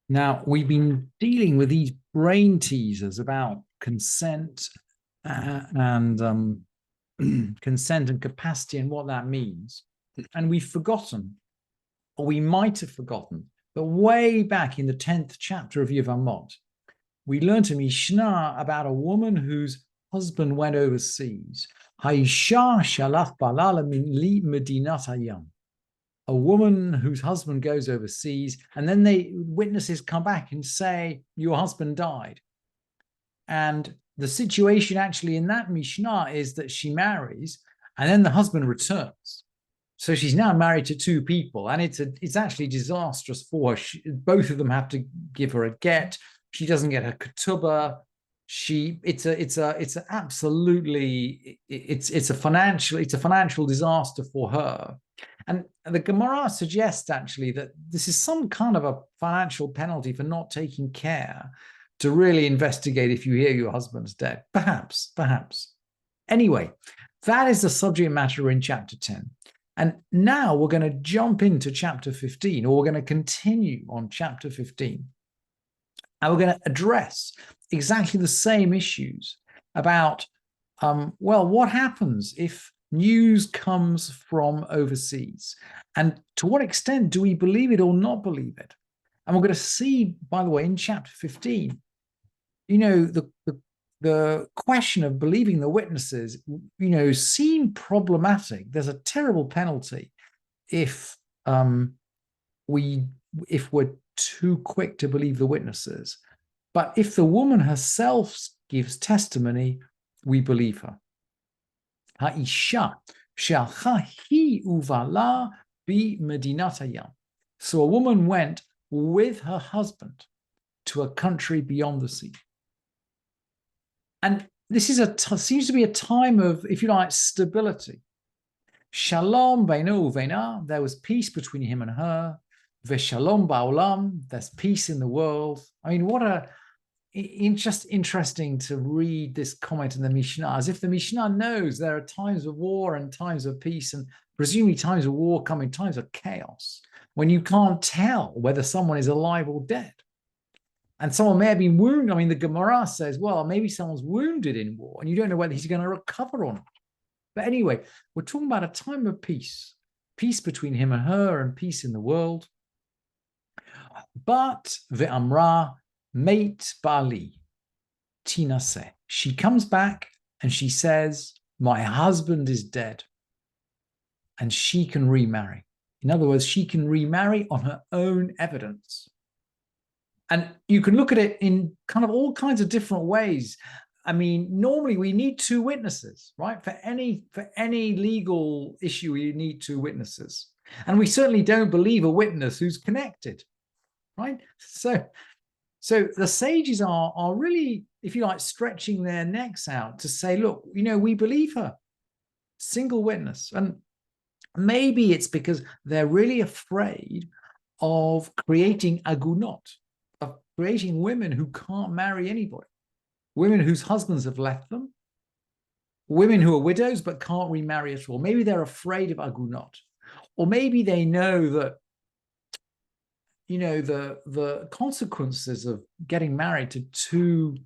Now, we've been dealing with these brain teasers about consent and consent and capacity and what that means. And we've forgotten, or we might have forgotten, that way back in the 10th chapter of Yevamot, we learned a Mishnah about a woman whose husband went overseas. Haisha shalach balala min medinat hayam. A woman whose husband goes overseas, and then witnesses come back and say, your husband died. And the situation actually in that Mishnah is that she marries, and then the husband returns. So she's now married to two people, and it's actually disastrous for her. Both of them have to give her a get. She doesn't get her ketubah. It's a financial disaster for her. And the Gemara suggests actually that this is some kind of a financial penalty for not taking care to really investigate if you hear your husband's dead. Perhaps. Anyway, that is the subject matter in chapter 10. And now we're going to jump into chapter 15, or we're going to continue on chapter 15. And we're going to address exactly the same issues about, what happens if news comes from overseas? And to what extent do we believe it or not believe it? And we're going to see, by the way, in chapter 15, the question of believing the witnesses, seem problematic. There's a terrible penalty if we're too quick to believe the witnesses. But if the woman herself gives testimony, we believe her. Ha'isha shalcha hi uvala bi medinat hayam. So a woman went with her husband to a country beyond the sea. And this is seems to be a time of, if you like, stability. Shalom beinu uveina, there was peace between him and her. Veshalom ba'olam, there's peace in the world. I mean, just interesting to read this comment in the Mishnah, as if the Mishnah knows there are times of war and times of peace, and presumably times of war come in times of chaos, when you can't tell whether someone is alive or dead. And someone may have been wounded. I mean, the Gemara says, well, maybe someone's wounded in war, and you don't know whether he's going to recover or not. But anyway, we're talking about a time of peace between him and her, and peace in the world. But ve'amra meit bali tinase. She comes back and she says, my husband is dead, and she can remarry. In other words, she can remarry on her own evidence. And you can look at it in kind of all kinds of different ways. I mean, normally we need two witnesses, right? For any legal issue, you need two witnesses. And we certainly don't believe a witness who's connected, right? So the sages are really, if you like, stretching their necks out to say, look, we believe her. Single witness. And maybe it's because they're really afraid of creating agunot, of creating women who can't marry anybody, women whose husbands have left them, women who are widows but can't remarry at all. Maybe they're afraid of agunot, or maybe they know that the consequences of getting married to two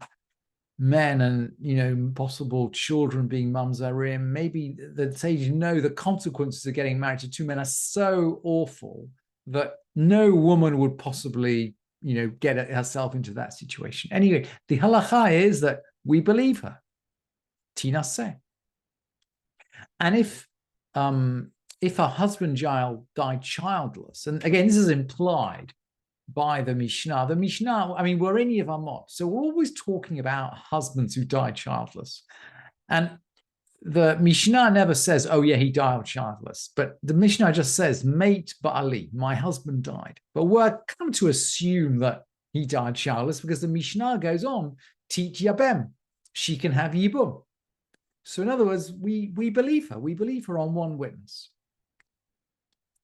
men and possible children being mamzerim. Maybe the sages know the consequences of getting married to two men are so awful that no woman would possibly get herself into that situation. Anyway, the halacha is that we believe her. Tinaseh. And if her husband died childless, and again, this is implied by the Mishnah. The Mishnah, I mean, we're in Yevamot, so we're always talking about husbands who died childless. And the Mishnah never says, oh yeah, he died childless, but the Mishnah just says, meit ba'ali, my husband died. But we're come to assume that he died childless because the Mishnah goes on, tit yabem, she can have yibum. So in other words, we believe her. We believe her on one witness.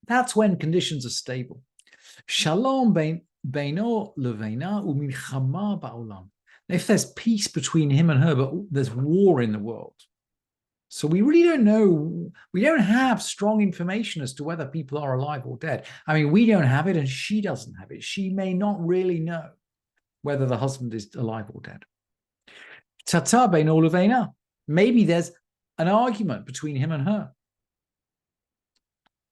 That's when conditions are stable. Shalom beino leveina umilchama ba'olam. If there's peace between him and her, but there's war in the world. So we really don't know. We don't have strong information as to whether people are alive or dead. I mean, we don't have it and she doesn't have it. She may not really know whether the husband is alive or dead. Tata bein oluvena. Maybe there's an argument between him and her.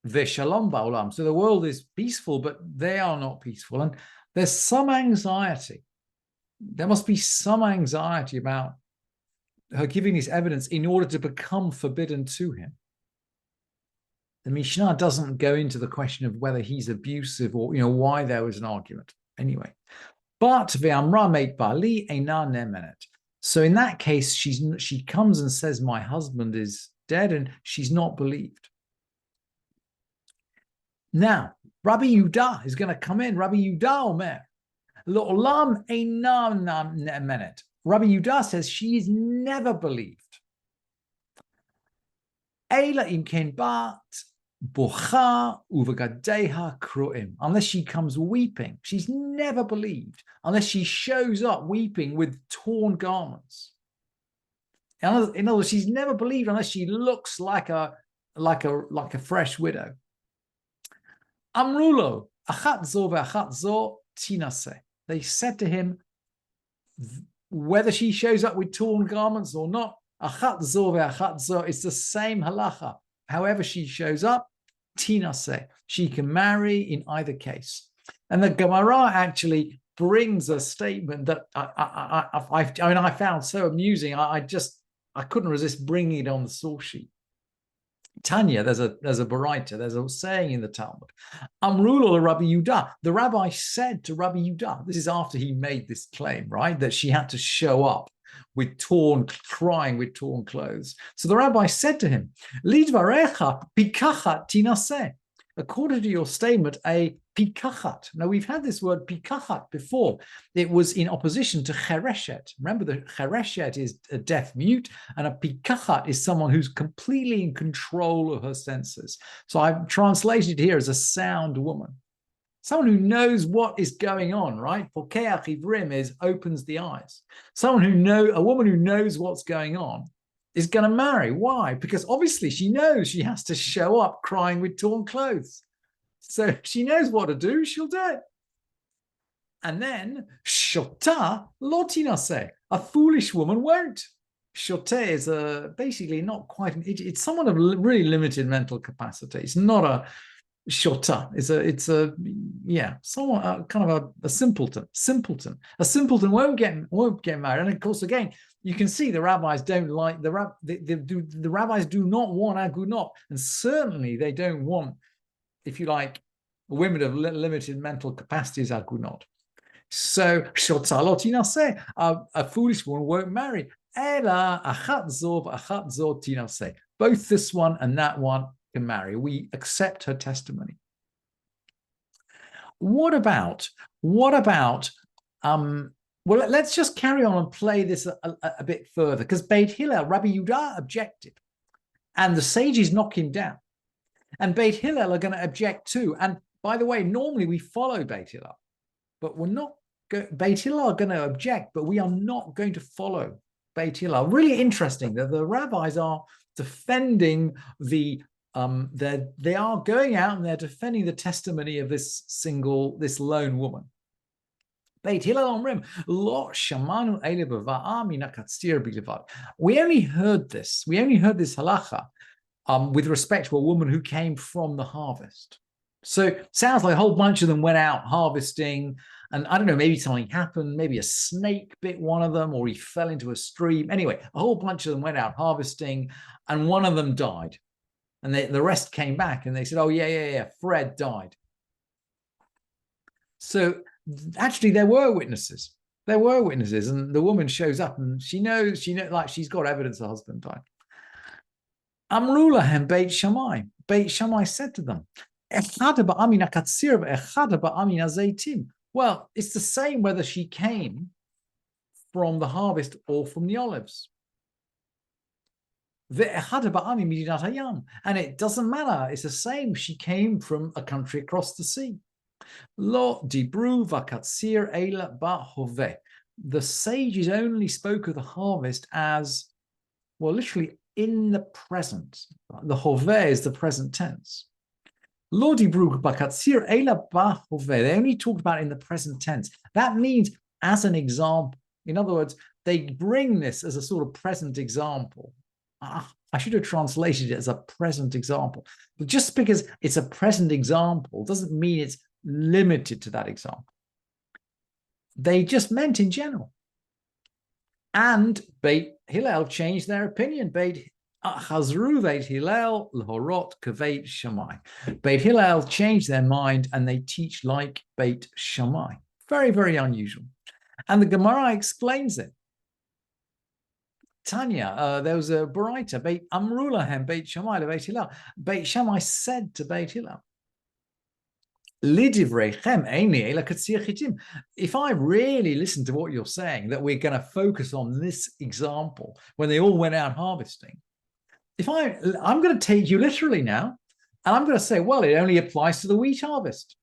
Vishalom ba'olam. So the world is peaceful, but they are not peaceful. And there's some anxiety. There must be some anxiety about her giving this evidence in order to become forbidden to him. The Mishnah doesn't go into the question of whether he's abusive or, why there was an argument. Anyway, but ve'amra meit bali eina nemenet. So in that case, she comes and says, my husband is dead, and she's not believed. Now, Rabbi Yehuda is going to come in. Rabbi Yehuda Omer, L'olam eina nemenet. Rabbi Yehuda says she is never believed. Eila imken bat bocha uvegadeha kruim. Unless she comes weeping, she's never believed. Unless she shows up weeping with torn garments. In other words, she's never believed unless she looks like a fresh widow. Amrulo achat zo ve'achat zo tinase. They said to him, whether she shows up with torn garments or not, achat zo ve'achat zo, it's the same halacha. However she shows up, tinase, she can marry in either case. And the Gemara actually brings a statement that I found so amusing. I couldn't resist bringing it on the source sheet. Tanya, there's a baraita, there's a saying in the Talmud. Amrul Rabbi Yehuda. The rabbi said to Rabbi Yehuda, this is after he made this claim, right, that she had to show up with crying with torn clothes. So the rabbi said to him, Lidvarecha pikachat tinaseh. According to your statement, a pikachat. Now, we've had this word pikachat before. It was in opposition to chereshet. Remember, the chereshet is a deaf mute, and a pikachat is someone who's completely in control of her senses. So I've translated here as a sound woman. Someone who knows what is going on, right? Pokeach ivrim is opens the eyes. A woman who knows what's going on is going to marry. Why? Because obviously she knows she has to show up crying with torn clothes. So she knows what to do, she'll do it. And then, shota lotinase, a foolish woman won't. Shote is basically not quite it's someone of really limited mental capacity. It's not a shota. It's a someone kind of a simpleton. A simpleton won't get married. And of course, again, you can see the rabbis don't like the rabbis do not want agunot, and certainly they don't want, if you like, women of limited mental capacity as agunot. So a foolish woman won't marry. Both this one and that one can marry. We accept her testimony. What about well, let's just carry on and play this a bit further, because Beit Hillel, Rabbi Yehuda objected, and the sages knock him down. And Beit Hillel are going to object too. And by the way, normally we follow Beit Hillel, but we're not. Beit Hillel are going to object, but we are not going to follow Beit Hillel. Really interesting that the rabbis are defending they are going out and they're defending the testimony of this lone woman. Beit Hillel omrim lo shamanu ele b'va'a min hakatzir bilvad. We only heard this halacha with respect to a woman who came from the harvest. So it sounds like a whole bunch of them went out harvesting, and I don't know, maybe something happened, maybe a snake bit one of them, or he fell into a stream. Anyway, a whole bunch of them went out harvesting, and one of them died. And the rest came back and they said, oh, yeah, Fred died. So actually there were witnesses. And the woman shows up and she knows, like she's got evidence her husband died. Amru lahem Beit Shammai. Beit Shammai said to them, well, it's the same whether she came from the harvest or from the olives. And it doesn't matter. It's the same. She came from a country across the sea. Lo dibru vakatsir eila ba'hoveh. The sages only spoke of the harvest as, well, literally in the present. The hoveh is the present tense. Lodi Brug Bakatsir Ela Ba Hoveh. They only talked about in the present tense. That means as an example. In other words, they bring this as a sort of present example. I should have translated it as a present example. But just because it's a present example doesn't mean it's limited to that example. They just meant in general. And Beit Hillel changed their opinion. Beit Chazru Beit Hillel L'horot Kaveit Shammai. Beit Hillel changed their mind and they teach like Beit Shammai. Very, very unusual. And the Gemara explains it. Tanya, there was a Baraita, Beit Amrulahem, Beit Shammai, Beit Hillel. Beit Shammai said to Beit Hillel, if I really listen to what you're saying, that we're going to focus on this example when they all went out harvesting, I'm going to take you literally now, and I'm going to say, well, it only applies to the wheat harvest.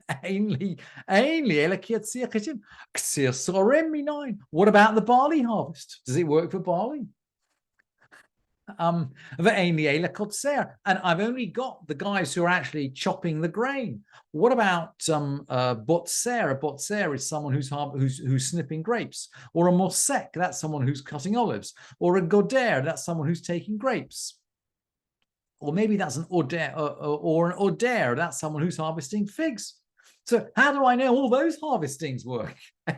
What about the barley harvest? Does it work for barley? And I've only got the guys who are actually chopping the grain. What about botzer? A botzer is someone who's snipping grapes, or a mosek, that's someone who's cutting olives, or a goder, that's someone who's taking grapes, or maybe that's an oder, or an oder, that's someone who's harvesting figs. So how do I know all those harvestings work? In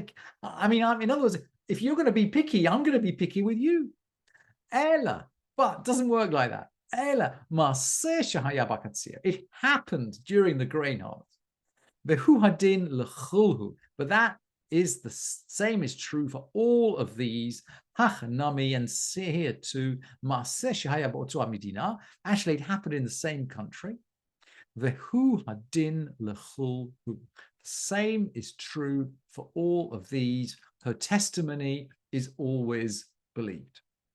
other words, if you're going to be picky, I'm going to be picky with you. Ela, but it doesn't work like that. Ela, it happened during the grain harvest. But that is the same is true for all of these. Hachanami, and here too, actually it happened in the same country. Vehu hadin lechulhu. The same is true for all of these. Her testimony is always believed.